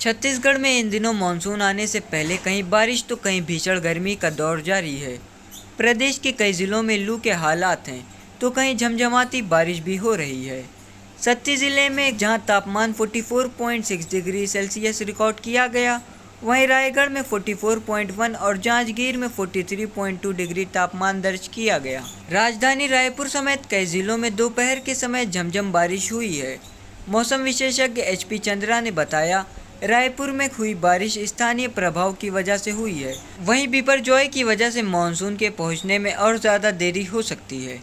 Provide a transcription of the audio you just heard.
छत्तीसगढ़ में इन दिनों मानसून आने से पहले कहीं बारिश तो कहीं भीषण गर्मी का दौर जारी है। प्रदेश के कई जिलों में लू के हालात हैं तो कहीं झमझमाती बारिश भी हो रही है। सत्ती जिले में जहां तापमान 44.6 डिग्री सेल्सियस रिकॉर्ड किया गया, वहीं रायगढ़ में 44.1 और जांजगीर में 43.2 डिग्री तापमान दर्ज किया गया। राजधानी रायपुर समेत कई जिलों में दोपहर के समय झमझम बारिश हुई है। मौसम विशेषज्ञ HP चंद्रा ने बताया, रायपुर में हुई बारिश स्थानीय प्रभाव की वजह से हुई है, वहीं बिपरजॉय की वजह से मानसून के पहुंचने में और ज़्यादा देरी हो सकती है।